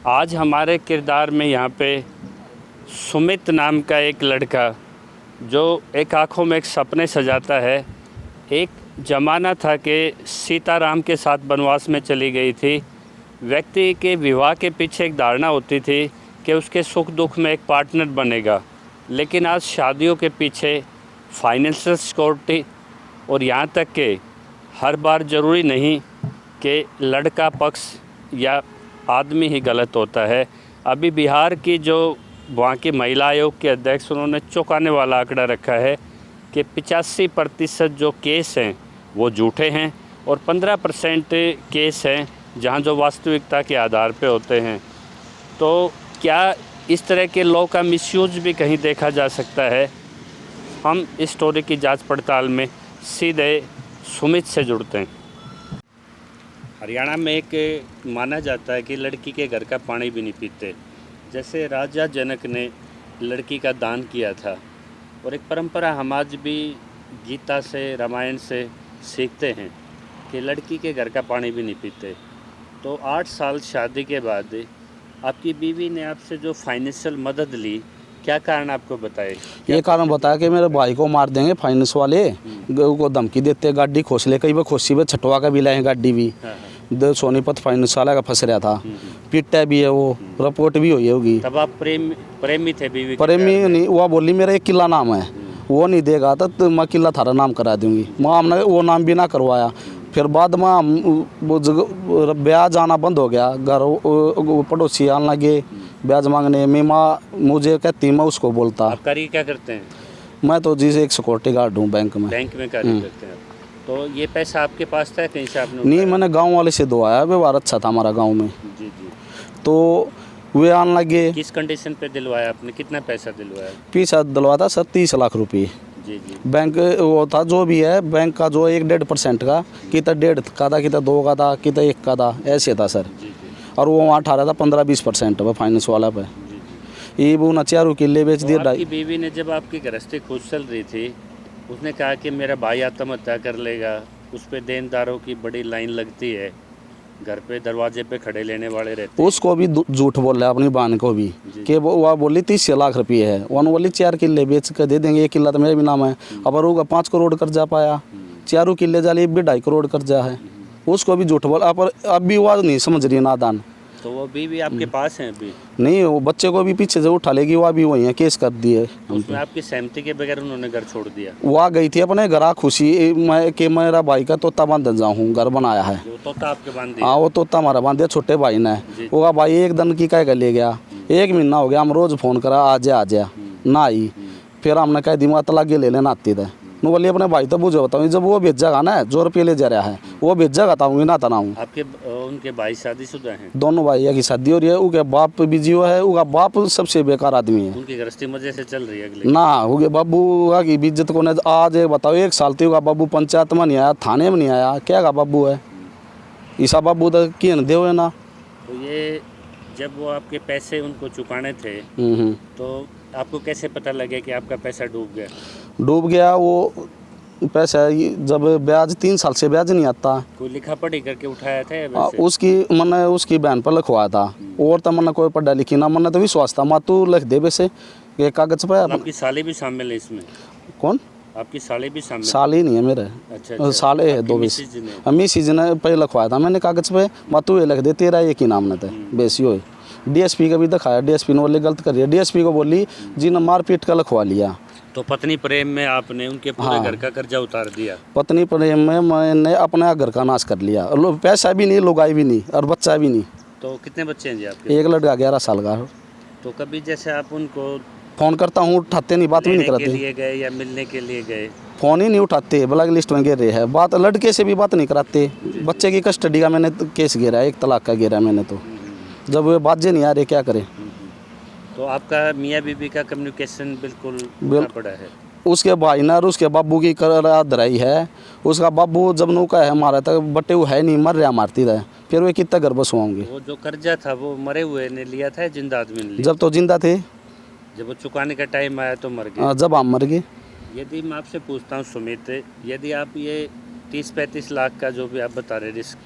आज हमारे किरदार में यहाँ पे सुमित नाम का एक लड़का जो एक आँखों में एक सपने सजाता है। एक ज़माना था कि सीताराम के साथ वनवास में चली गई थी। व्यक्ति के विवाह के पीछे एक धारणा होती थी कि उसके सुख दुख में एक पार्टनर बनेगा, लेकिन आज शादियों के पीछे फाइनेंशियल सिक्योरिटी और यहाँ तक कि हर बार ज़रूरी नहीं कि लड़का पक्ष या आदमी ही गलत होता है। अभी बिहार की जो वहाँ की महिला आयोग के अध्यक्ष, उन्होंने चौंकाने वाला आंकड़ा रखा है कि 85% जो केस हैं वो झूठे हैं और 15% केस हैं जहाँ जो वास्तविकता के आधार पे होते हैं। तो क्या इस तरह के लॉ का मिसयूज भी कहीं देखा जा सकता है? हम इस स्टोरी की जांच पड़ताल में सीधे सुमित से जुड़ते हैं। हरियाणा में एक माना जाता है कि लड़की के घर का पानी भी नहीं पीते। जैसे राजा जनक ने लड़की का दान किया था, और एक परंपरा हम आज भी गीता से, रामायण से सीखते हैं कि लड़की के घर का पानी भी नहीं पीते। तो 8 साल शादी के बाद आपकी बीवी ने आपसे जो फाइनेंशियल मदद ली, क्या कारण आपको बताए? ये कारण बताया कि मेरे भाई को मार देंगे फाइनेंस वाले, को धमकी देते, गाड़ी खोस ले, कई बार खोसी में छटवा का भी लाए गाड़ी भी। सोनीपत फाइनेंस वाला का फंस रहा था, पिटा भी है, वो रिपोर्ट भी हुई होगी। तब आप प्रेमी थे बीवी? प्रेमी नहीं, वो बोली मेरा एक किला नाम है, वो नहीं देगा तो मैं किला थारा नाम करा दूंगी। माँ हमने वो नाम भी ना करवाया। फिर बाद में वो ब्याज आना बंद हो गया, घर पड़ोसी आने लगे ब्याज मांगने में। माँ मुझे कहती, मैं उसको बोलता। आप कार्य क्या करते हैं? मैं तो जी एक सिक्योरिटी गार्ड हूँ बैंक में। बैंक में कार्य करते हैं। तो ये पैसा आपके पास था कहीं से आपने? नहीं, मैंने गांव वाले से दवाया, व्यवहार अच्छा था हमारा गांव में। जी जी। तो वे आने लगे। किस कंडीशन पे दिलवाया आपने? कितना पैसा दिलवाया? पैसा दिलवाया था सर 30 लाख रुपये। जी जी। बैंक वो था जो भी है, बैंक का जो 1-1.5% का, कितना 1.5 का था, कितना 2 का था, कितना 1 का था, ऐसे था सर। जी जी। और वो वहाँ 18 था 15-20% पे फाइनेंस वाला पे। ये वो न 4 किले बेच दिया। आपकी बीवी ने जब आपकी गृहस्थी खुद चल रही थी, उसने कहा कि मेरा भाई आत्महत्या कर लेगा, उस पर देनदारों की बड़ी लाइन लगती है, घर पे दरवाजे पे खड़े लेने वाले रहते हैं। उसको भी झूठ बोल रहा है अपनी बहन को भी कि वो बोली 30 लाख रुपये है, वन बोली 4 किले बेच कर दे देंगे, 1 किला तो मेरे भी नाम है। अब होगा 5 करोड़ कर्जा पाया, 4 किले जाली भी 2.5 करोड़ कर्जा है। उसको भी झूठ बोला, पर अब भी वो नहीं समझ रही नादान। तो वो बीवी आपके पास है अभी? नहीं, वो बच्चे को भी पीछे से उठा लेगी, वह भी वही है, केस कर दिए। उसमें आपकी सहमति के बगैर उन्होंने घर छोड़ दिया? वह गई थी अपने घर खुशी मैं कि मेरा भाई का तोता बांध जाऊँ, घर बनाया है। वो तोता आपके बांध दिया? हाँ, वो तोता हमारा बांध दिया, छोटे भाई ने। वो भाई एक दिन की कह ले गया, 1 महीना हो गया, हम रोज फोन करा आ जा ना आई। फिर हमने कह दी मैं तलाक ले लेना आती थे। मैं बोली अपने भाई तो बुझे बताऊँ, जब वो भेजेगा ना, जो रुपये ले जा रहा है वो भेजेगा बताऊँगी ना तनाऊँ। आपके उनके भाई शादीशुदा हैं? दोनों भाई की शादी हो रही है, उसके बाप भी जियो है, उसका बाप सबसे बेकार आदमी है। उनकी गृहस्थी मजे से चल रही है अगले? ना, उनके बाबू की इज्जत को आज बताओ, 1 साल थी उनका बाबू पंचायत में नहीं आया, थाने में नहीं आया, क्या का बाबू है ईसा बाबू तो किन दे हुए ना। तो ये जब वो आपके पैसे उनको चुकाने थे, तो आपको कैसे पता लगे कि आपका पैसा डूब गया? डूब गया वो पैसा, जब ब्याज 3 साल से ब्याज नहीं आता। कोई लिखा पढ़ी करके उठाया था या वैसे? उसकी मैंने उसकी बहन पर लिखवाया था, और तो मैंने कोई पढ़ा लिखी ना, मैंने तो विश्वास था माँ तू लिख दे वैसे ये कागज पे। आपकी साली भी शामिल है इसमें? कौन? आपकी साली भी शामिल? साली नहीं है मेरे। अच्छा, साले है 2 मिसेज ने पहले लिखवाया था मैंने कागज पे, माँ तू ये लिख दे, तेरा एक ही नाम न था बेसी हो। डीएसपी का भी दिखाया, डीएसपी ने बोली गलत कर रही है, डीएसपी को बोली जी ने मारपीट का लिखवा लिया। तो पत्नी प्रेम में आपने उनके पूरे घर का कर्जा उतार दिया? पत्नी प्रेम में मैंने अपने घर का नाश कर लिया, पैसा भी नहीं, लुगाई भी नहीं, और बच्चा भी नहीं। तो कितने बच्चे हैं जी आपके? एक लड़का 11 साल का। तो कभी जैसे आप उनको फ़ोन करता हूँ उठाते नहीं, बात भी नहीं करते। के लिए गए या मिलने के लिए गए? फ़ोन ही नहीं उठाते, ब्लैक लिस्ट में गिर रहे हैं, बात लड़के से भी बात नहीं कराते। बच्चे की कस्टडी का मैंने केस गिरा, 1 तलाक का गिरा मैंने, तो जब वे बाजे नहीं आ रहे क्या करें। तो आपका मियाँ बीबी का कम्युनिकेशन बिल्कुल पड़ा है? उसके भाई ने और उसके बाबू की कराई है। उसका बाबू जब नौका है हमारा तक बटे वो है नहीं, मर रहा मारती है, फिर वे कितना घर बसवाऊंगे। वो जो कर्जा था वो मरे हुए ने लिया था, जिंदा आदमी ने लिया? जब तो जिंदा थे, जब वो चुकाने का टाइम आया तो मर गए? जब हम मर गए। यदि मैं आपसे पूछता हूँ सुमित, यदि आप ये 30-35 लाख का जो भी आप बता रहे रिस्क,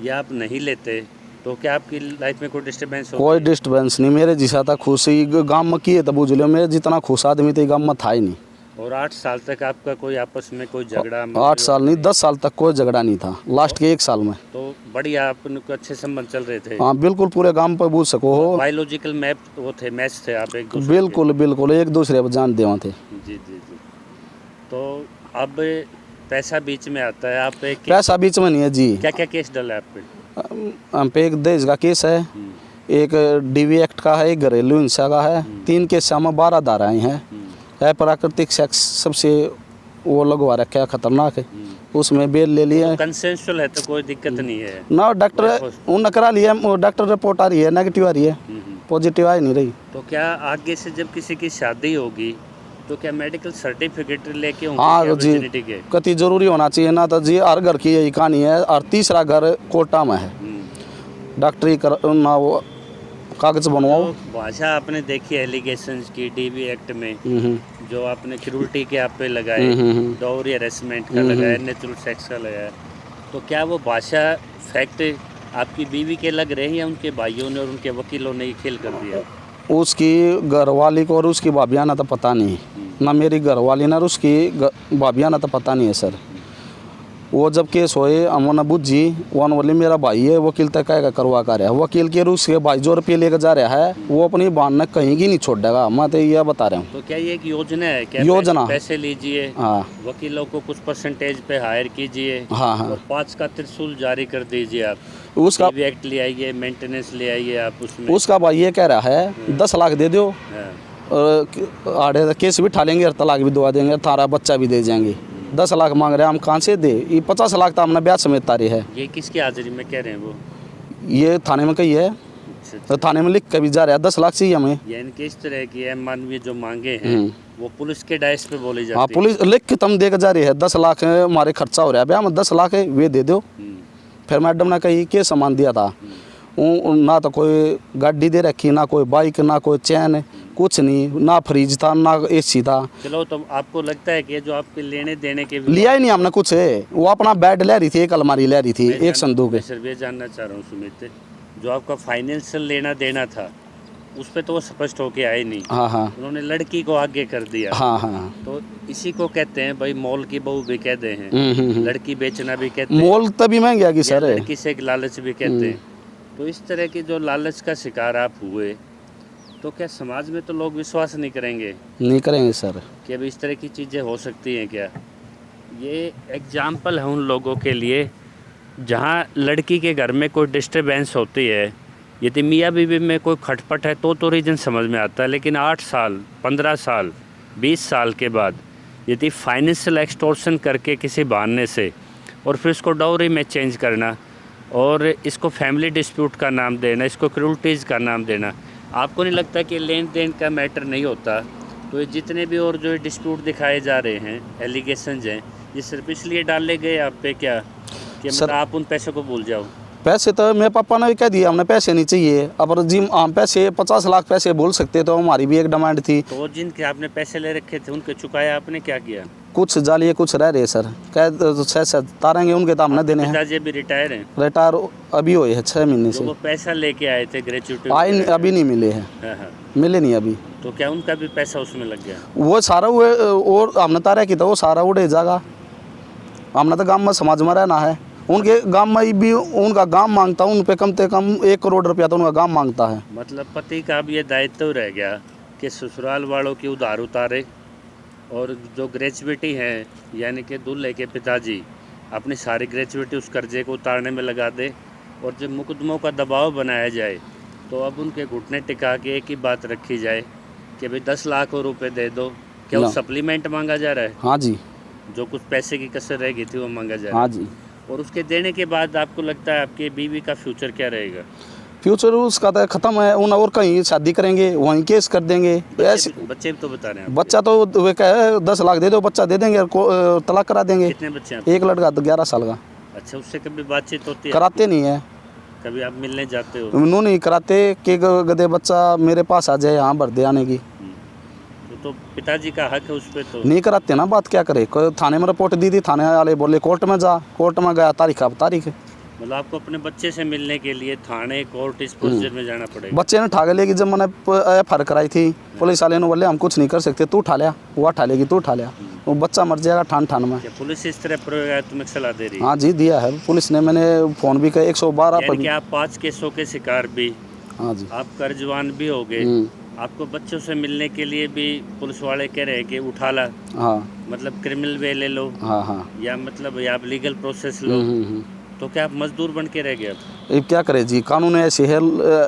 ये आप नहीं लेते तो क्या आपकी लाइफ में कोई डिस्टर्बेंस हो? कोई डिस्टर्बेंस नहीं, मेरे जिसा था खुशी गाँव में किए तो बुझ लो, मेरे जितना खुश आदमी थे गाँव में था ही नहीं। और 8 साल तक आपका कोई आपस में कोई झगड़ा? 8 साल नहीं 10 साल तक कोई झगड़ा नहीं था, लास्ट के 1 साल में। तो बढ़िया आपके अच्छे संबंध चल रहे थे? हाँ बिल्कुल, पूरे गांव पर पूछ सको हो। बायोलॉजिकल मैप वो थे, मैच थे आप एक दूसरे बिल्कुल बिल्कुल, एक दूसरे पर जान देवा थे। जी जी जी। तो अब पैसा बीच में आता है, आप पे पैसा बीच में नहीं है जी। क्या क्या केस डला है आप पे? हम पे एक दहेज का केस है, एक डीवी एक्ट का है, एक घरेलू हिंसा का है, 3 केस में 12 धाराएं हैं। है प्राकृतिक सेक्स सबसे वो लगवा रखा है, खतरनाक है, उसमें बेल ले लिया है। कंसेंसुअल है तो कोई दिक्कत नहीं है ना, डॉक्टर उन्होंने करा लिया, डॉक्टर रिपोर्ट आ रही है नेगेटिव आ रही है, पॉजिटिव आ नहीं रही। तो क्या आगे से जब किसी की शादी होगी तो क्या मेडिकल सर्टिफिकेट लेके होंगे? हाँ क्या जी, virginity के? कति जरूरी होना चाहिए ना, तो जी हर घर की यही कहानी है। और तीसरा घर कोटा में है, डॉक्टरी कर ना वो कागज बनवाओ। तो भाषा आपने देखी एलिगेशंस की डीवी एक्ट में, जो आपने क्रूरटी के आप पे लगाए, डॉरी हरेसमेंट का लगाया, नेचुरल सेक्स का लगाया, तो क्या वो भाषा फैक्ट आपकी बीवी के लग रहे हैं या उनके भाइयों ने और उनके वकीलों ने ही खेल कर दिया? उसकी घरवाली को और उसकी भाभिया ना तो पता नहीं, ना मेरी घरवाली ना उसकी भाभिया ना तो पता नहीं है सर। वो जब केस होए अमन बुझी वन बोले मेरा भाई है, वकील तक का करवा कर रहा है, वकील के रूस के भाई जो रुपये लेकर जा रहा है वो अपनी बहन ने कहीं की नहीं छोड़ेगा, मैं तो यह बता रहा हूँ। तो क्या ये एक योजना है? क्या योजना, पैसे लीजिए, हाँ वकीलों को कुछ परसेंटेज पे हायर कीजिए, हाँ हाँ, और 5 का त्रिशूल जारी कर दीजिए आप, उसका एक्ट ले आइए, मेंटेनेंस ले आइए आप उसमें। उसका भाई ये कह रहा है 10 लाख दे दो, आड़े केस भी ठा लेंगे और तलाक भी दुआ देंगे, थारा बच्चा भी दे जाएंगे। 10 लाख मांग रहे हैं, हम कहाँ से दे? ये 50 लाख तो हमने ब्याज समेत तारी है। ये किसकी हाजिरी में कह रहे हैं वो? ये थाने में कही है, तो थाने में लिख के भी जा रहा है 10 लाख चाहिए हमें। यानी कि इस तरह की मानवीय जो मांगे हैं वो पुलिस के डायस पे बोली जाती है। हाँ पुलिस लिख के तुम देकर जा रही है, 10 लाख हमारे खर्चा हो रहा है, भैया हम 10 लाख है वे दे दो। फिर मैडम ने कही के सामान दिया था, ना तो कोई गाड़ी दे रखी, ना कोई बाइक, ना कोई चैन, कुछ नहीं, ना फ्रिज था ना एसी था। चलो, तो आपको लगता है कि जो आपके लेने देने के लिया ही नहीं हमने कुछ, वो अपना बेड ले रही थी, एक अलमारी ले रही थी, एक संदूक है। सर ये जानना चाह रहा हूँ सुमित, जो आपका फाइनेंशियल लेना देना था उस पर तो वो स्पष्ट होके आए नहीं। हाँ हाँ, उन्होंने लड़की को आगे कर दिया। हाँ हाँ, तो इसी को कहते हैं भाई मॉल की बहू भी कहते हैं, लड़की बेचना भी कहते हैं, मोल तभी महंगी आ गई सर, लड़की से एक लालच भी कहते हैं। तो इस तरह की जो लालच का शिकार आप हुए, तो क्या समाज में तो लोग विश्वास नहीं करेंगे? नहीं करेंगे सर कि अब इस तरह की चीज़ें हो सकती हैं क्या? ये एग्जाम्पल है उन लोगों के लिए जहाँ लड़की के घर में कोई डिस्टर्बेंस होती है, यदि मियाँ बीवी में कोई खटपट है तो रीज़न समझ में आता है, लेकिन 8 साल 15 साल 20 साल के बाद यदि फाइनेंशियल एक्सटॉर्शन करके किसी बहाने से और फिर उसको डाउरी में चेंज करना और इसको फैमिली डिस्प्यूट का नाम देना, इसको क्रूल्टीज़ का नाम देना, आपको नहीं लगता कि लेन देन का मैटर नहीं होता? तो ये जितने भी और जो डिस्प्यूट दिखाए जा रहे हैं, एलिगेशंस हैं, ये सिर्फ इसलिए डाले गए आप पे क्या कि मतलब आप उन पैसों को भूल जाओ? पैसे तो मेरे पापा ने भी कह दिया हमने पैसे नहीं चाहिए, अब जी हम पैसे 50 लाख पैसे बोल सकते, तो हमारी भी एक डिमांड थी। तो जिनके आपने पैसे ले रखे थे उनके चुकाया आपने? क्या किया? कुछ जालिए कुछ रह रहे सर, कह तारेंगे उनके तो हमने देने हैं। पिताजी भी रिटायर हैं? रिटायर अभी हुए है 6 महीने से। वो पैसा लेके आए थे ग्रेचुइटी? आए अभी नहीं मिले हैं। हाँ। मिले नहीं अभी। तो क्या उनका भी पैसा उसमें लग गया? वो सारा हुए और हमने तारा की तो वो सारा उड़े जाएगा। हमने तो गांव में समाज में रहना है, उनके गांव में भी उनका गांव मांगता उन पे कम से कम 1 करोड़ रुपया तो उनका गांव मांगता है। मतलब पति का अब ये दायित्व रह गया कि ससुराल वालों की उधार उतारे, और जो ग्रेचुइटी है यानी कि दूल्हे के पिताजी अपनी सारी ग्रेचुइटी उस कर्जे को उतारने में लगा दे, और जब मुकदमों का दबाव बनाया जाए तो अब उनके घुटने टिका के एक ही बात रखी जाए कि भाई 10 लाख रुपए दे दो। क्या वो सप्लीमेंट मांगा जा रहा है? हाँ जी, जो कुछ पैसे की कसर रह गई थी वो मांगा जा रहा है। हाँ जी। और उसके देने के बाद आपको लगता है आपकी बीवी का फ्यूचर क्या रहेगा? फ्यूचर उसका तो ख़त्म है, उन और कहीं शादी करेंगे, वहीं केस कर देंगे। ऐसे बच्चे भी तो बता रहे हैं? बच्चा तो वे कहे 10 लाख दे दो, बच्चा दे देंगे, तलाक करा देंगे। कितने बच्चे हैं? एक लड़का तो 11 साल का। अच्छा, उससे कभी बातचीत होती है? कराते नहीं है, कभी आप मिलने जाते हो? उन्होंने नहीं कराते कि गधे बच्चा मेरे पास आ जाए यहाँ भर दे आने की। तो पिताजी का हक है उस पर? तो नहीं कराते ना, बात क्या करे। थाने में रिपोर्ट दी थी, थाने वाले बोले कोर्ट में जा, कोर्ट में गया, तारीख अब तारीख। मतलब आपको अपने बच्चे से मिलने के लिए थाने कोर्ट इस प्रोसीजर में जाना पड़ेगा। बच्चे ने ठागे लेगी, जब मैंने एफ कराई थी पुलिस वाले ने बोले हम कुछ नहीं कर सकते, तू उठा लिया, वो उठा लेगी, तू उठा लिया, वो बच्चा मर जाएगा ठान में। क्या पुलिस इस तरह प्रयोग तुम्हें सलाह दे रही है? हाँ जी, दिया है पुलिस ने, मैंने फ़ोन भी किया 112 यानी कि आप 5 केसों के शिकार भी, हाँ जी, आप कर्जवान भी हो गए, आपको बच्चों से मिलने के लिए भी पुलिस वाले कह रहे हैं कि उठा ला, हाँ मतलब क्रिमिनल वे ले लो, हाँ हाँ, या मतलब या आप लीगल प्रोसेस लो। तो क्या आप मजदूर बन के रह गए अब? ये क्या करे जी, कानून ऐसे है,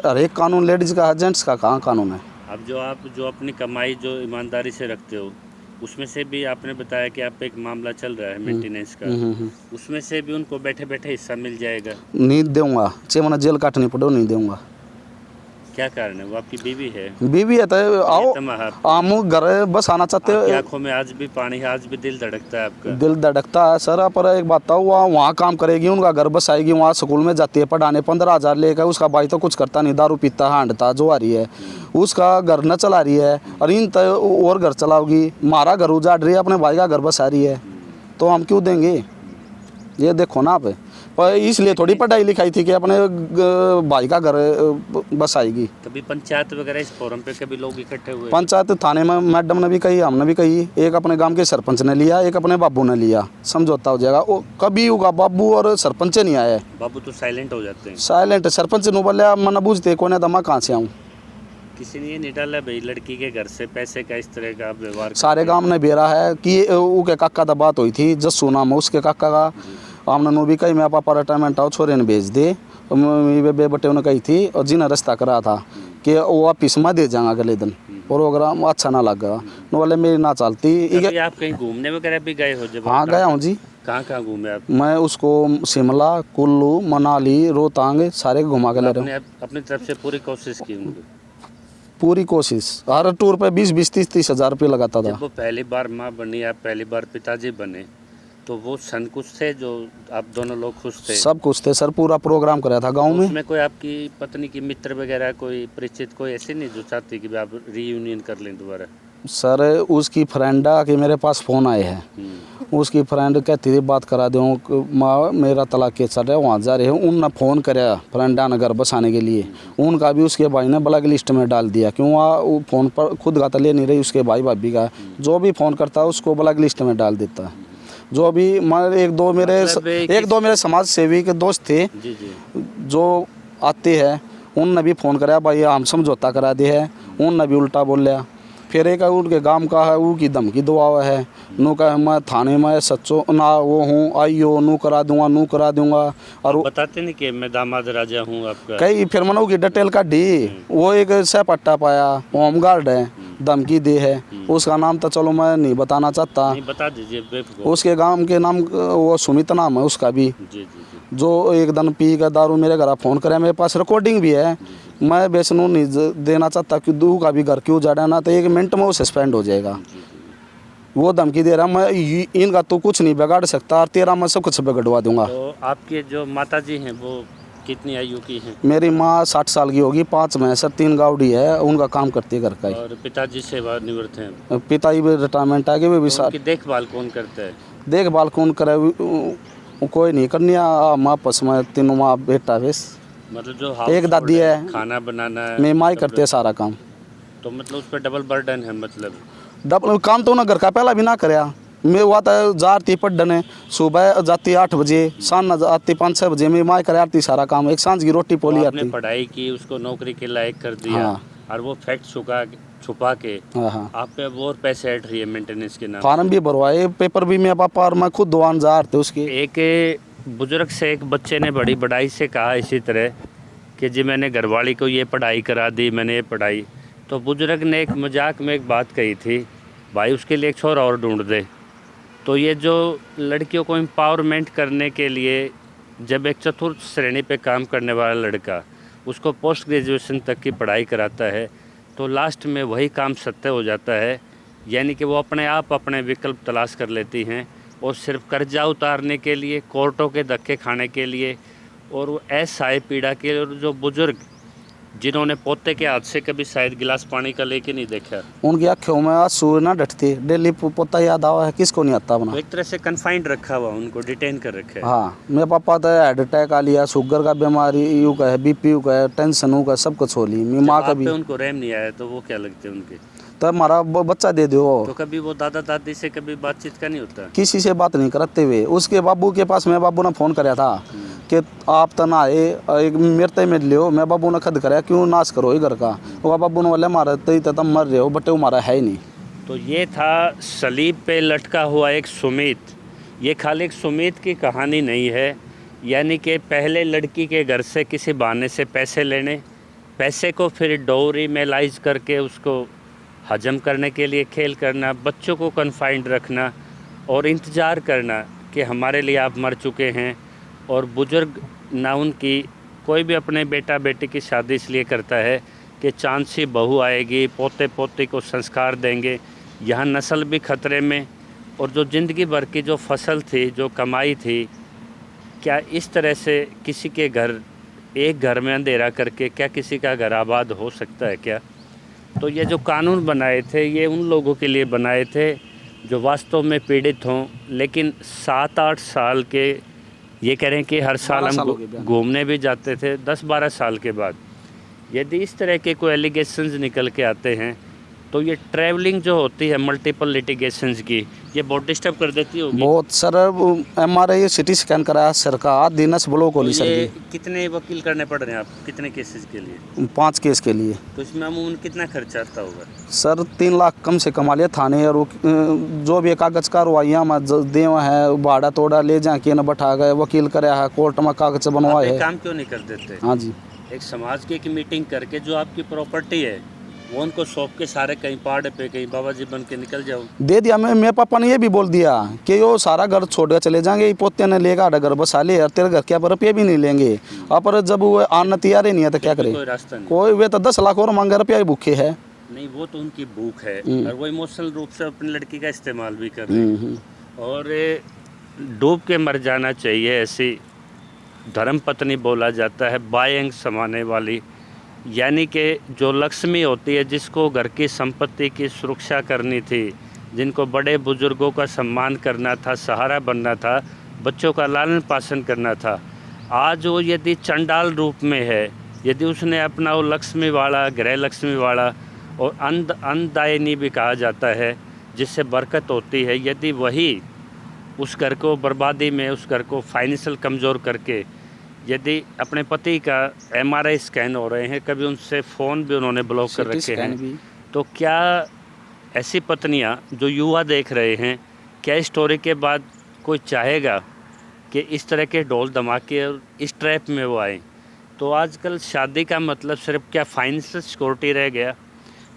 हर एक कानून लेडीज़ का है, जेंट्स का कहाँ कानून है। अब जो आप जो अपनी कमाई जो ईमानदारी से रखते हो, उसमें से भी आपने बताया कि आप पे एक मामला चल रहा है मेंटेनेंस का, उसमें से भी उनको बैठे बैठे हिस्सा मिल जाएगा? नहीं दूंगा, 6 महीना जेल काटनी पड़े, नहीं दूंगा। क्या कारण है? वो आपकी बीवी है? बीवी है तो आओ, हम घर बस आना चाहते हो। आंखों में आज भी पानी है, आज भी दिल धड़कता है आपका? दिल धड़कता है सर, पर एक बात था, वहाँ काम करेगी, उनका घर बस आएगी, वहाँ स्कूल में जाती है पढ़ाने, 15,000 लेकर, उसका भाई तो कुछ करता नहीं, दारू पीता हांडता जो आ रही है, उसका घर न चला रही है, और इन तो और घर चलाओगी, हमारा घर उजाड़ रही है, अपने भाई का घर बस आ रही है, तो हम क्यों देंगे? ये देखो ना आप, पर इसलिए थोड़ी पढ़ाई लिखाई थी कि अपने भाई का घर बस आएगी। कभी पंचायत वगैरह इस फोरम पे कभी लोग इकट्ठे हुए? पंचायत थाने में मैडम ने भी कही, हमने भी कही, एक अपने गांव के सरपंच ने लिया, एक अपने बाबू ने लिया, समझौता हो जाएगा। वो कभी होगा, बाबू और सरपंच नहीं आए। बाबू तो साइलेंट हो जाते हैं। साइलेंट, सरपंच ने बोले मन बूझते कौन दमा कहाँ से आऊँ। किसी ने ये नहीं डाला भाई लड़की के घर से पैसे का इस तरह का व्यवहार? सारे गांव ने बेरा है कि उसके काका का बात हुई थी, जस्सू नाम है उसके काका का, हमने नो भी कही मैं पापा रिटायरमेंट आओ, छोरे ने भेज दे, बे बटे उन्हें कही थी, और जिन्हें रास्ता करा था कि वो ऑफिस में दे जाएंगे अगले दिन, प्रोग्राम अच्छा ना लगा, बोले मेरी ना चलती। आप कहीं घूमने वगैरह भी गए हो? जब हाँ गया हूँ जी। कहाँ घूमे आप? मैं उसको शिमला, कुल्लू, मनाली, रोहतांग सारे घुमा के ले रहा हूँ। अपनी तरफ से पूरी कोशिश की उनको? पूरी कोशिश, हर टूर पे 20-20, 30-30 हज़ार रुपये लगाता था। जब वो पहली बार माँ बनी, आप पहली बार पिताजी बने, तो वो संतुष्ट थे? जो आप दोनों लोग खुश थे? सब कुछ थे सर, पूरा प्रोग्राम कराया था गांव में। उसमें कोई आपकी पत्नी की मित्र वगैरह, कोई परिचित, कोई ऐसे नहीं जो चाहती कि आप रीयूनियन कर लें दोबारा? सर उसकी फ्रेंड के मेरे पास फ़ोन आए हैं, उसकी फ्रेंड कहती थी बात करा दूँ, माँ मेरा तलाक केस चल रहा है, वहाँ जा रहे हैं, उनने फ़ोन कराया फ्रेंडा ने घर बसाने के लिए, उनका भी उसके भाई ने ब्लैक लिस्ट में डाल दिया, क्यों वो फ़ोन पर खुद का तो ले नहीं रही, उसके भाई भाभी का जो भी फ़ोन करता है उसको ब्लैक लिस्ट में डाल देता है। जो भी एक दो मेरे समाज सेवी के दोस्त थे जो आते हैं, उनने भी फ़ोन कराया, भाई हम समझौता करा दे है, उनने भी उल्टा बोल लिया। फिर एक उनके गांव का है, वो की धमकी दुआ है, नू कह मैं थाने में सच्चो ना वो हूँ, आइयो नू करा दूंगा। और बताते नहीं कि मैं दामाद राजा हूँ आपका? कई फिर मैंने उसकी डिटेल काटी, वो एक सहपट्टा पाया, होम गार्ड है, धमकी दे है, उसका नाम तो चलो मैं नहीं बताना चाहता। नहीं, बता दीजिए। उसके गांव के नाम वो सुमित नाम है उसका भी। जो एक दिन पी का दारू मेरे घर फ़ोन करे, मेरे पास रिकॉर्डिंग भी है, मैं बेचनू नहीं देना चाहता कि दू का भी घर क्यों जाड़ा ना, तो 1 मिनट में वो सस्पेंड हो जाएगा। वो धमकी दे रहा, मैं इनका तो कुछ नहीं बिगाड़ सकता, और तेरा मैं सब कुछ बिगड़वा दूंगा। तो आपके जो माता जी हैं वो कितनी आयु की हैं? मेरी माँ 60 साल की होगी, 5 भैंस, 3 गावड़ी है, उनका काम करती है घर का ही। और पिताजी सेवानिवृत्त हैं? पिताजी भी रिटायरमेंट आगे भी उनकी देखभाल कौन करता है? देखभाल कौन करे, कोई नहीं करनी, माँ आपस में तीनों माँ बेटा बेस। मतलब जो एक दादी है, खाना बनाना है, मैं माँ ही करती है सारा काम। तो मतलब उस पर डबल बर्डन है? मतलब डबल काम तो ना घर का पहला भी ना करया, मैं हुआ था जाती पढ़ने, सुबह जाती 8 बजे, शाम आती 5-6 बजे, मैं माँ करे आती सारा काम, एक सांझ की रोटी पोली आती। आपने पढ़ाई की, उसको नौकरी के लायक कर दिया। हाँ। और वो फैक्ट छुपा के हाँ। आप पे और पैसे हट रही है मेंटेनेंस के नाम। फार्म भी भरवाए, पेपर भी मैं पापा और मैं खुद 2,000 थे उसके। एक बुजुर्ग से एक बच्चे ने बड़ी बड़ाई से कहा इसी तरह कि जी मैंने घरवाली को ये पढ़ाई करा दी, मैंने ये पढ़ाई। तो बुजुर्ग ने एक मजाक में एक बात कही थी, भाई उसके लिए एक छोरा और ढूंढ दे। तो ये जो लड़कियों को एम्पावरमेंट करने के लिए जब एक चतुर्थ श्रेणी पे काम करने वाला लड़का उसको पोस्ट ग्रेजुएशन तक की पढ़ाई कराता है, तो लास्ट में वही काम सत्य हो जाता है, यानी कि वो अपने आप अपने विकल्प तलाश कर लेती हैं, और सिर्फ कर्जा उतारने के लिए, कोर्टों के धक्के खाने के लिए, और वो असहाय पीड़ा के लिए। और जो बुज़ुर्ग जिन्होंने पोते के हाथ से कभी शायद गिलास पानी का लेके नहीं देखा, उनकी आँखों में आंसू ना डटते, डेली पोता याद आवा है, किसको नहीं आता अपना। तो एक तरह से कन्फाइंड रखा हुआ, उनको डिटेन कर रखा है। हाँ, मेरे पापा तो हार्ट अटैक आ लिया, शुगर का बीमारी यू का है, BP यू का है, टेंशन यू का, सब कुछ हो ली। मेरी माँ का आप भी। पे उनको रहम नहीं आया तो वो क्या लगते हैं उनके? तब हमारा बच्चा दे दो। तो कभी वो दादा दादी से कभी बातचीत का नहीं होता? किसी से बात नहीं करते हुए उसके बाबू के पास, मैं बाबू ने फ़ोन कराया था कि आप तो ना आए, एक मेरे तय में लियो। मैं बाबू ने खद कराया, क्यों नाश करो ये घर का। वो बाबू ने बोले मारा तई तो मर रहे हो, बटे हमारा है ही नहीं। तो ये था सलीब पे लटका हुआ एक सुमित। ये खाली एक सुमित की कहानी नहीं है, यानी कि पहले लड़की के घर से किसी बहाने से पैसे लेने, पैसे को फिर डोरी में लाइज करके उसको हजम करने के लिए खेल करना, बच्चों को कन्फाइंड रखना और इंतज़ार करना कि हमारे लिए आप मर चुके हैं। और बुज़ुर्ग ना उनकी, कोई भी अपने बेटा बेटी की शादी इसलिए करता है कि चांद सी बहू आएगी, पोते पोती को संस्कार देंगे। यहाँ नस्ल भी ख़तरे में, और जो ज़िंदगी भर की जो फसल थी, जो कमाई थी, क्या इस तरह से किसी के घर, एक घर में अंधेरा करके क्या किसी का घर आबाद हो सकता है क्या? तो ये जो कानून बनाए थे, ये उन लोगों के लिए बनाए थे जो वास्तव में पीड़ित हों। लेकिन 7-8 साल के, ये कह रहे हैं कि हर साल हम घूमने भी जाते थे 10-12 साल के बाद, यदि इस तरह के कोई एलिगेशंस निकल के आते हैं तो ये ट्रैवलिंग जो होती है मल्टीपल लिटिगेशंस की, ये बहुत डिस्टर्ब कर देती होगी। बहुत सर, MRI CT स्कैन कराया सरकार, दिनस ब्लॉक होली तो सर ये की। कितने वकील करने पड़ रहे हैं आपको, कितने केसेस के लिए? 5 केस के लिए। तो इसमें अमूमन कितना खर्चा आता होगा? सर 3 लाख कम से कमा लिया थाने। और जो भी कागज कार्रवाइयाँ में देवा है, भाड़ा तोड़ा ले जाके न बैठा गए, वकील कराया है, कोर्ट में कागज बनवाए है। काम क्यों नहीं कर देते? हाँ जी, एक समाज की एक मीटिंग करके जो आपकी प्रॉपर्टी है वो उनको सौंप के सारे कहीं पहाड़ पे कहीं बाबा जी बन के निकल जाओ। दे दिया। मैं मेरे पापा ने ये भी बोल दिया कि यो सारा घर छोड़ कर चले जाएंगे, पोते ने लेगा घर बसा ले, और तेरे घर के पर रुपये भी नहीं लेंगे। पर जब वो आना तैयार ही नहीं है तो क्या करे? कोई रास्ता नहीं। कोई वे तो 10 लाख और मांगे, रुपया ही भूखे है। नहीं, वो तो उनकी भूख है और वो इमोशनल रूप से अपनी लड़की का इस्तेमाल भी कर रहे हैं। और डूब के मर जाना चाहिए, ऐसी धर्म पत्नी बोला जाता है, बाएं समाने वाली, यानी कि जो लक्ष्मी होती है, जिसको घर की संपत्ति की सुरक्षा करनी थी, जिनको बड़े बुजुर्गों का सम्मान करना था, सहारा बनना था, बच्चों का लालन पालन करना था, आज वो यदि चंडाल रूप में है, यदि उसने अपना वो लक्ष्मी वाला, गृह लक्ष्मी वाला और अन्नदायिनी भी कहा जाता है, जिससे बरकत होती है, यदि वही उस घर को बर्बादी में, उस घर को फाइनेंशियल कमज़ोर करके, यदि अपने पति का MRI स्कैन हो रहे हैं, कभी उनसे फ़ोन भी उन्होंने ब्लॉक कर रखे हैं, तो क्या ऐसी पत्नियां जो युवा देख रहे हैं, क्या इस स्टोरी के बाद कोई चाहेगा कि इस तरह के ढोल धमाके और इस ट्रैप में वो आए? तो आजकल शादी का मतलब सिर्फ क्या फाइनेंशियल सिक्योरिटी रह गया?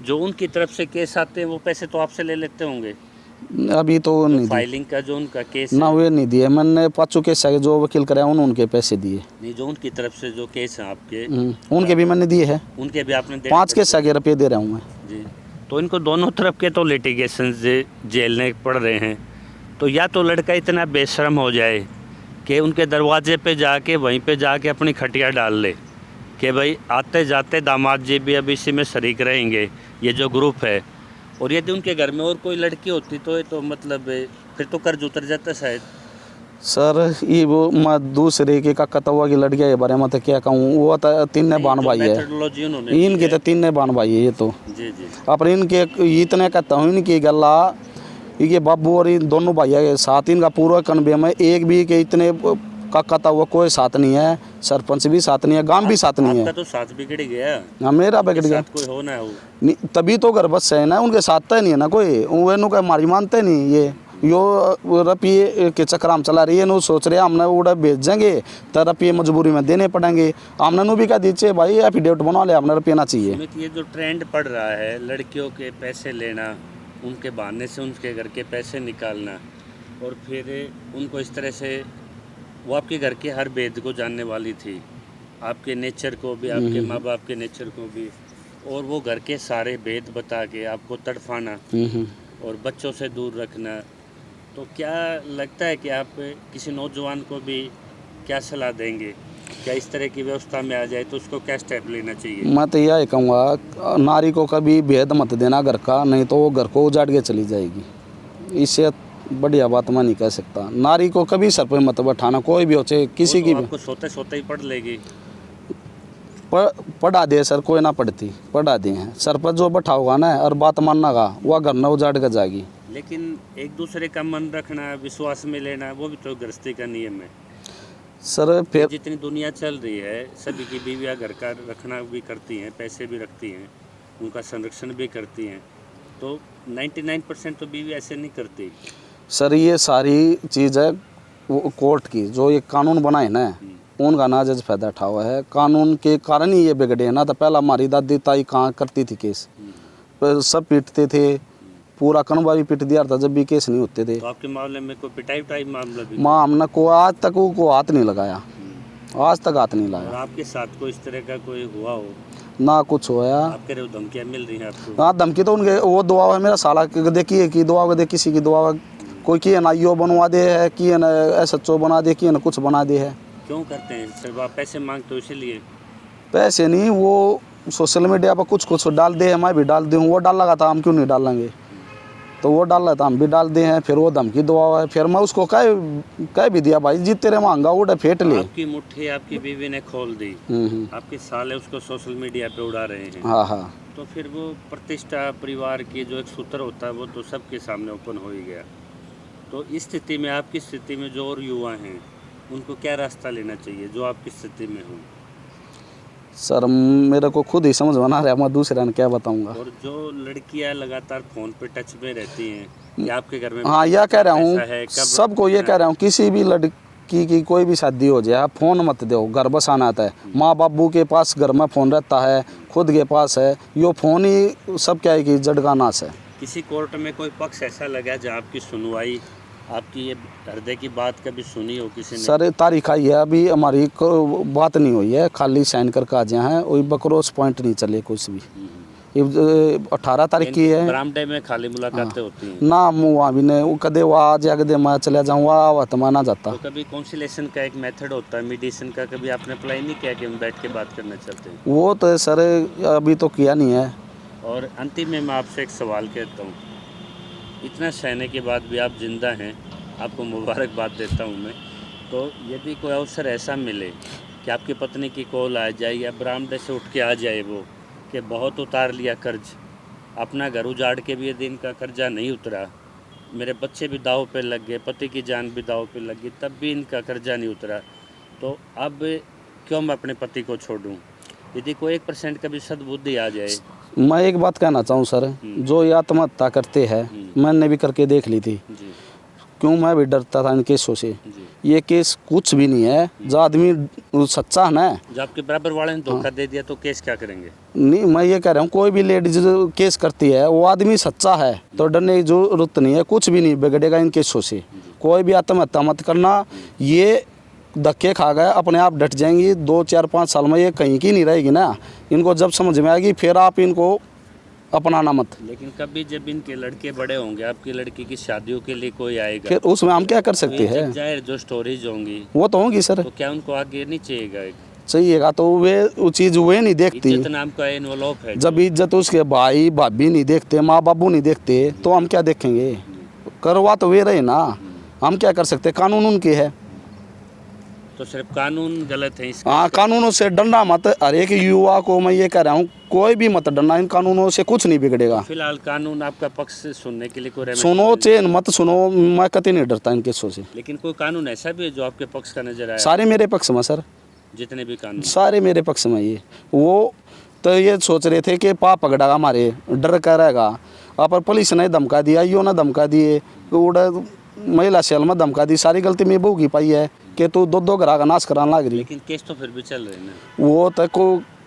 जो उनकी तरफ से केस आते हैं वो पैसे तो आपसे ले लेते होंगे। अभी तो नहीं फाइलिंग का जो उनका केस ना, वे नहीं दिए। मैंने 5 केस है जो वकील कराया, उनके पैसे दिए नहीं। जो उनकी तरफ से जो केस हैं आपके, उनके भी मैंने दिए हैं। उनके भी आपने 5 केस है, रुपये दे रहा हूँ मैं जी। तो इनको दोनों तरफ के तो लिटिगेशन झेलने पड़ रहे हैं। तो या तो लड़का इतना बेशर्म हो जाए कि उनके दरवाजे पे जाके, वहीं पे जाके अपनी खटिया डाल ले कि भाई आते जाते दामाद जी भी अब इसी में शरीक रहेंगे, ये जो ग्रुप है। और यदि उनके घर में और कोई लड़की होती तो ये तो मतलब फिर तो कर्ज उतर जाता शायद। सर ये वो मैं दूसरे के का कतवा की लड़कियाँ के बारे में तो क्या कहूँ, वो तो 3 बान भाई है, इनके तो 3 बान भाई है ये तो जी जी। अपन इनके इतने कहता हूँ, इनकी गला ये बाबू और इन दोनों भाई के साथ इनका पूरा कन्वे में एक भी के इतने का कहता हुआ कोई साथ नहीं है, सरपंच भी साथ नहीं है, गांव भी साथ नहीं है। आपका तो साथ बिगड़ गया। हाँ, मेरा बिगड़ गया। कोई हो ना हो तभी तो घर बस है ना, उनके साथ तो नहीं है ना कोई, वो नु का मारी मानते नहीं। ये यो रुपये के चक्कर हम चला रही है, नु सोच रहे हमने उड़ा भेज देंगे तो रुपये मजबूरी में देने पड़ेंगे। हमने नु भी कह दीजिए भाई एफिडेविट बना ले, हमने रुपये ना चाहिए। ये जो ट्रेंड पड़ रहा है, लड़कियों के पैसे लेना, उनके बहाने से उनके घर के पैसे निकालना, और फिर उनको इस तरह से, वो आपके घर के हर भेद को जानने वाली थी, आपके नेचर को भी, आपके माँ बाप के नेचर को भी, और वो घर के सारे भेद बता के आपको तड़फाना और बच्चों से दूर रखना। तो क्या लगता है कि आप किसी नौजवान को भी क्या सलाह देंगे क्या इस तरह की व्यवस्था में आ जाए तो उसको क्या स्टेप लेना चाहिए? मैं तो यही कहूँगा, नारी को कभी भेद मत देना घर का, नहीं तो वो घर को उजाड़ के चली जाएगी। इससे बढ़िया बात मैं नहीं कह सकता। नारी को कभी सर पे मत बैठाना, कोई भी हो, चाहे किसी की भी। आपको सोते सोते ही पढ़ लेगी। पढ़ा दे सर, कोई ना पढ़ती, पढ़ा दिए हैं सर पर जो बैठा होगा ना और बात मानना का, वह घर न उजाड़ के जाएगी। लेकिन एक दूसरे का मन रखना, विश्वास में लेना, वो भी तो गृहस्थी का नियम है सर। फिर जितनी दुनिया चल रही है, सभी की बीवियाँ घर का रखना भी करती हैं, पैसे भी रखती हैं, उनका संरक्षण भी करती हैं। तो 99% तो बीवी ऐसे नहीं करती सर। ये सारी चीज़ है वो कोर्ट की, जो ये कानून बनाए ना, उनका नाजायज फायदा उठा हुआ है। कानून के कारण ही ये बिगड़े हैं ना। तो पहला हमारी दादी ताई कहाँ करती थी केस, सब पीटते थे, पूरा कनवा भी पीट दिया था जब भी केस नहीं होते थे। तो आपके मामले में कोई पिटाई उटाई मामला भी? माँ हमने को आज तक को हाथ नहीं लगाया, आज तक हाथ नहीं और लगाया। आपके साथ कोई इस तरह का कोई हुआ हो? ना कुछ होया। आपके रहे धमकियाँ मिल रही हैं आपको? हाँ, धमकी तो उनके वो दुआ है मेरा साला देखिए कि दुआ दे, किसी की दुआ कोई की ना यो बनवा दे है, कि ना SHO बना दे, कि ना कुछ बना दे है। क्यों करते हैं? सिर्फ आप पैसे मांगते हो इसीलिए? पैसे नहीं, वो सोशल मीडिया पर कुछ कुछ डाल दे, मैं भी डाल दूँ। वो डाल लगा था, हम क्यों नहीं डालेंगे? तो वो डाल रहा था, हम भी डाल दे हैं। फिर वो धमकी दुआ है, फिर मैं उसको कह भी दिया, भाई जी तेरे मांगा उड़े फेंट ले। आपकी मुट्ठी आपकी बीवी ने खोल दी, आपके साले उसको सोशल मीडिया पे उड़ा रहे हैं। हाँ हाँ। तो फिर वो प्रतिष्ठा परिवार की जो एक सूत्र होता है वो तो सबके सामने ओपन हो ही गया। तो इस स्थिति में, आपकी स्थिति में जो और युवा हैं, उनको क्या रास्ता लेना चाहिए जो आपकी स्थिति में हो? सर मेरे को खुद ही समझ बना रहा, मैं दूसरे ने क्या बताऊंगा। और जो लड़कियां लगातार फ़ोन पे टच में रहती हैं, या आपके घर में? हाँ, यह कह रहा ऐसा हूँ है, कब सबको, ये कह रहा हूँ किसी भी लड़की की कोई भी शादी हो जाए, फ़ोन मत दो, घर बसाना आता है। माँ बाबू के पास घर में फ़ोन रहता है, खुद के पास है, यो फ़ोन ही सब क्या है कि जड़का नाश है। किसी कोर्ट में कोई पक्ष ऐसा लगा जहाँ आपकी सुनवाई, आपकी ये हृदय की बात कभी सुनी हो किसी ने? सर तारीख आई है, अभी हमारी बात नहीं हुई है, खाली साइन करके आ जाए हैं, वही बकरोस पॉइंट नहीं चले कुछ भी। ये 18 तारीख की है। बरामदे में खाली मुलाकातें होती हैं ना, वहाँ भी नहीं, वो कदे वहाँ जा कदे मैं चला जाऊँ, वहाँ तो मैं ना जाता। तो कभी कॉन्सिलेशन का एक मेथड होता है, मीडिएशन का, कभी आपने अप्लाई नहीं किया कि हम बैठ के बात करना चाहते हैं? वो तो सर अभी तो किया नहीं है। और अंतिम में मैं आपसे एक सवाल कहता हूँ, इतना सहने के बाद भी आप जिंदा हैं, आपको मुबारकबाद देता हूँ मैं। तो यदि कोई अवसर ऐसा मिले कि आपकी पत्नी की कॉल आ जाए या बरामदे से उठ के आ जाए वो, कि बहुत उतार लिया कर्ज, अपना घर उजाड़ के भी यदि इनका कर्जा नहीं उतरा, मेरे बच्चे भी दाव पे लग गए, पति की जान भी दाव पे लग गई, तब भी इनका कर्जा नहीं उतरा, तो अब क्यों मैं अपने पति को छोड़ूं? यदि कोई 1% का भी सद्बुद्धि आ जाए। मैं एक बात कहना चाहूँ सर, जो ये आत्महत्या करते हैं, मैंने भी करके देख ली थी। जी क्यों मैं भी डरता था इन केसों से। जी। ये केस कुछ भी नहीं है, जो आदमी सच्चा है ना। जब आपके बराबर वाले ने धोखा दे दिया तो केस क्या करेंगे? नहीं, मैं ये कह रहा हूँ कोई भी लेडीज जो केस करती है, वो आदमी सच्चा है तो डरने की जरूरत नहीं है, कुछ भी नहीं बिगड़ेगा इन केसों से। कोई भी आत्महत्या मत करना, ये धक्के खा गए अपने आप डट जाएंगी। 2 4 5 साल में ये कहीं की नहीं रहेगी ना। इनको जब समझ में आएगी फिर आप इनको अपनाना मत। लेकिन कभी जब इनके लड़के बड़े होंगे, आपकी लड़की की शादियों के लिए कोई आएगा, फिर उसमें हम क्या कर सकते तो हैं? जाहिर जो स्टोरीज होंगी वो तो होंगी सर, तो क्या उनको आगे नहीं चाहिएगा? चाहिएगा तो वे वो चीज़ वे नहीं देखती। इज्जत नाम का एनवलप है। जब इज्जत उसके भाई भाभी नहीं देखते, माँ बाबू नहीं देखते, तो हम क्या देखेंगे? करवा तो वे रहे ना, हम क्या कर सकते? कानून उनके है। तो सिर्फ कानून गलत है इसका? हाँ, कानूनों से डरना मत। हर एक युवा को मैं ये कह रहा हूँ, कोई भी मत डरना, इन कानूनों से कुछ नहीं बिगड़ेगा। फिलहाल कानून आपका पक्ष सुनने के लिए कोई सुनो चेन मत सुनो, मैं कतई नहीं डरता इन केसों से। लेकिन कोई कानून ऐसा भी है जो आपके पक्ष का नजर आया? सारे मेरे पक्ष में सर, जितने भी कानून सारे मेरे पक्ष में। ये वो तो ये सोच रहे थे कि पाप पकड़ागा हमारे, डर कर रहेगा। पर पुलिस ने धमका दिया, यो ने धमका दिए, उड़ा महिला सेल में धमका दी। सारी गलती में बहू की पाई है कि तू 2 घरा का नाश कराने लग रही। लेकिन केस तो फिर भी चल रहे हैं ना। वो तक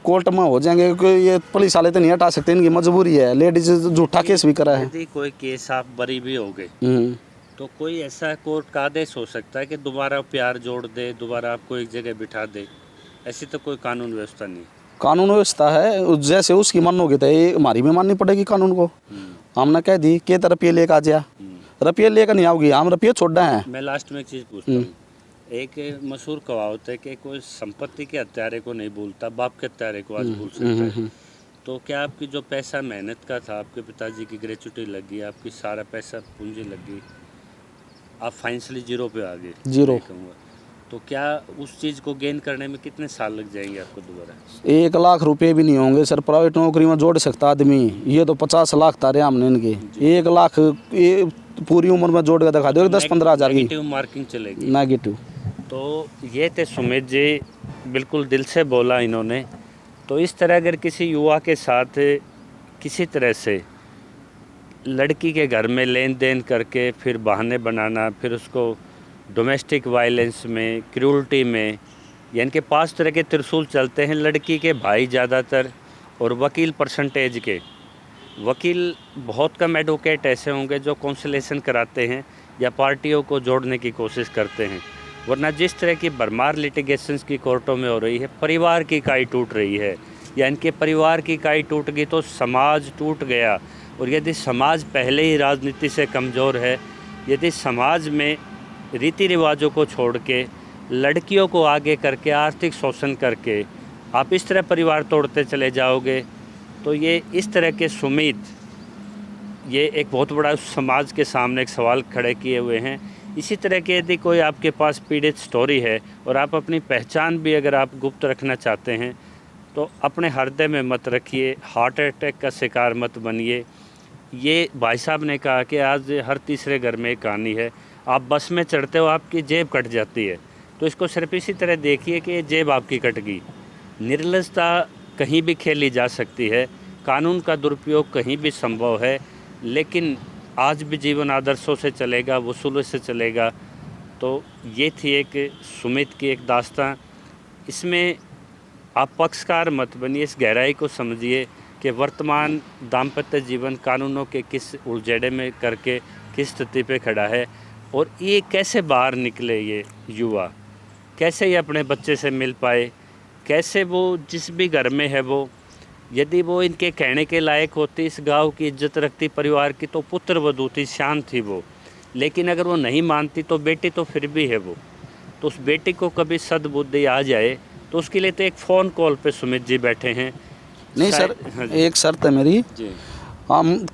कोर्ट में हो जाएंगे, क्योंकि ये पुलिस वाले तो नहीं हटा सकते, इनकी मजबूरी है। लेडीज झूठा केस भी करा है। यदि कोई केस आप बरी भी हो गए तो कोई ऐसा कोर्ट का आदेश हो सकता है कि दोबारा प्यार जोड़ दे, दोबारा आपको एक जगह बिठा दे? ऐसी तो कोई कानून व्यवस्था नहीं। कानून व्यवस्था है, जैसे उसकी मन होगी तो ये हमारी भी माननी पड़ेगी कानून को। हमने कह दी कि रुपये लेकर आ जा, रुपये लेकर नहीं आओगी, हम रुपये छोड़ रहे हैं। मैं लास्ट में एक चीज़ पूछता हूँ, एक मशहूर कहावत है कि कोई संपत्ति के हत्यारे को नहीं भूलता, बाप के हत्यारे को आज भूल सकता है। तो क्या आपकी जो पैसा मेहनत का था, आपके पिताजी की ग्रेचुटी लगी, आपकी सारा पैसा पूंजी लगी, आप फाइनेंशियली जीरो पे आ गए, जीरो। कहूँगा, तो क्या उस चीज़ को गेन करने में कितने साल लग जाएंगे आपको दोबारा? 1 लाख रुपए भी नहीं होंगे सर, प्राइवेट नौकरी में जोड़ सकता आदमी। ये तो 50 लाख तारे हमने इनके, 1 लाख ये पूरी उम्र में जोड़ के दिखा दो 10-15 हज़ार की नेगेटिव मार्किंग चलेगी। नेगेटिव। तो ये थे सुमित जी, बिल्कुल दिल से बोला इन्होंने। तो इस तरह अगर किसी युवा के साथ किसी तरह से लड़की के घर में लेन देन करके फिर बहाने बनाना, फिर उसको डोमेस्टिक वायलेंस में, क्रूरटी में, यानी कि 5 तरह के त्रिशूल चलते हैं। लड़की के भाई ज़्यादातर और वकील परसेंटेज के। वकील बहुत कम एडवोकेट ऐसे होंगे जो कॉन्सलेशन कराते हैं या पार्टियों को जोड़ने की कोशिश करते हैं, वरना जिस तरह की भरमार लिटिगेशंस की कोर्टों में हो रही है, परिवार की इकाई टूट रही है। यानी कि परिवार की इकाई टूट गई तो समाज टूट गया। और यदि समाज पहले ही राजनीति से कमज़ोर है, यदि समाज में रीति रिवाजों को छोड़ के, लड़कियों को आगे करके, आर्थिक शोषण करके आप इस तरह परिवार तोड़ते चले जाओगे, तो ये इस तरह के सुमित, ये एक बहुत बड़ा समाज के सामने एक सवाल खड़े किए हुए हैं। इसी तरह के यदि कोई आपके पास पीड़ित स्टोरी है और आप अपनी पहचान भी अगर आप गुप्त रखना चाहते हैं, तो अपने हृदय में मत रखिए, हार्ट अटैक का शिकार मत बनिए। ये भाई साहब ने कहा कि आज हर तीसरे घर में एक कहानी है। आप बस में चढ़ते हो, आपकी जेब कट जाती है, तो इसको सिर्फ इसी तरह देखिए कि जेब आपकी कट गई। निर्लजता कहीं भी खेली जा सकती है, कानून का दुरुपयोग कहीं भी संभव है, लेकिन आज भी जीवन आदर्शों से चलेगा, वसूलों से चलेगा। तो ये थी एक सुमित की एक दास्तां। इसमें आप पक्षकार मत बनिए, इस गहराई को समझिए कि वर्तमान दाम्पत्य जीवन कानूनों के किस उलझेड़े में करके किस स्थिति पे खड़ा है, और ये कैसे बाहर निकले ये युवा, कैसे ये अपने बच्चे से मिल पाए, कैसे वो जिस भी घर में है वो, यदि वो इनके कहने के लायक होती, इस गांव की इज्जत रखती, परिवार की, तो पुत्र वधू थी, शान थी वो। लेकिन अगर वो नहीं मानती तो बेटी तो फिर भी है वो। तो उस बेटी को कभी सद्बुद्धि आ जाए तो उसके लिए तो एक फ़ोन कॉल पे सुमित जी बैठे हैं। नहीं सर, हाँ एक शर्त है मेरी, जी, हम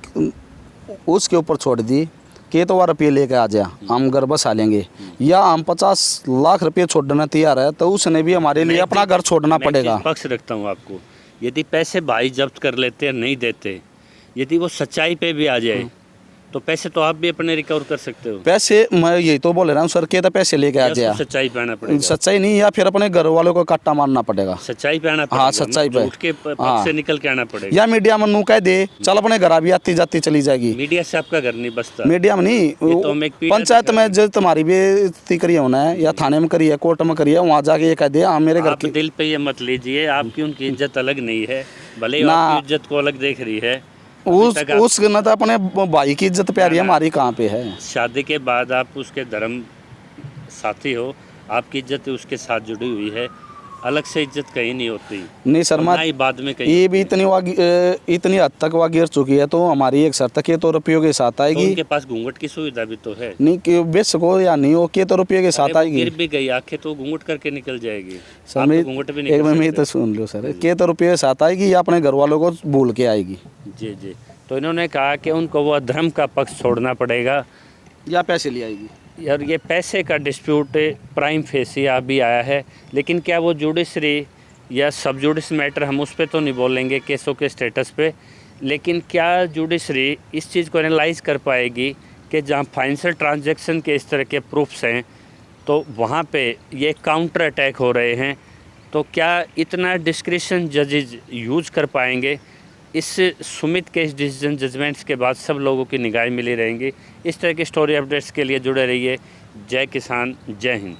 उसके ऊपर छोड़ दी कि तो 1 रुपये लेके आ जा, हम घर बसा लेंगे, या हम 50 लाख रुपये छोड़ना तैयार है, तो उसने भी हमारे लिए अपना घर छोड़ना पड़ेगा। मैं पक्ष रखता हूँ आपको। यदि पैसे भाई जब्त कर लेते हैं, नहीं देते, यदि वो सच्चाई पे भी आ जाए, तो पैसे तो आप भी अपने रिकवर कर सकते हो। पैसे मैं यही तो बोल रहा हूँ सर, के तो पैसे लेके आ जाए, सच्चाई पे आना पड़ेगा। सच्चाई नहीं, या फिर अपने घर वालों को कट्टा मारना पड़ेगा। सच्चाई पे आना पड़ेगा। हाँ, सच्चाई पे, झूठ के पक्ष से निकल के आना पड़ेगा। या मीडिया में नू कह दे चल अपने घर भी आती जाती चली जाएगी। मीडिया से आपका घर नहीं बसता। मीडिया में नहीं, पंचायत में जो तुम्हारी बेइज्जती करी है ना, या थाने में करी है, कोर्ट में करी है, वहाँ जाके ये कह दे मेरे घर की। दिल पे ये मत लीजिए, आपकी उनकी इज्जत अलग नहीं है, भले आपकी इज्जत को अलग देख रही है। उस न तो अपने भाई की इज्जत प्यारी है, हमारी कहाँ पे है। शादी के बाद आप उसके धर्म साथी हो, आपकी इज्जत उसके साथ जुड़ी हुई है, अलग से इज्जत कहीं नहीं होती। नहीं सर, मैं बाद में कहीं ये भी इतनी हद तक वो गिर चुकी है, तो हमारी एक शर्त के तो रुपयों के साथ आएगी। तो उनके पास घूंघट की सुविधा भी तो है। नहीं कि बेच सको या नहीं हो, के तो रुपये के साथ आएगी। गिर भी गई आंखें तो घूंघट करके निकल जाएगी। सर घूंघट भी एक मिनट तो सुन लो सर, के तो रुपये के साथ आएगी या अपने घर वालों को भूल के आएगी। जी जी। तो इन्होंने कहा कि उनको वह धर्म का पक्ष छोड़ना पड़ेगा या पैसे ले आएगी। और ये पैसे का डिस्प्यूट प्राइम फेसी अभी आया है, लेकिन क्या वो जुडिशरी या सब जुडिस मैटर, हम उस पर तो नहीं बोलेंगे केसों के स्टेटस पे, लेकिन क्या जुडिशरी इस चीज़ को एनालाइज कर पाएगी कि जहाँ फाइनेंशियल ट्रांजैक्शन के इस तरह के प्रूफ्स हैं, तो वहाँ पे ये काउंटर अटैक हो रहे हैं, तो क्या इतना डिस्क्रिशन जजेज यूज कर पाएंगे? इस सुमित के इस डिसीजन जजमेंट्स के बाद सब लोगों की निगाहें मिली रहेंगी। इस तरह की स्टोरी अपडेट्स के लिए जुड़े रहिए। जय किसान, जय हिंद।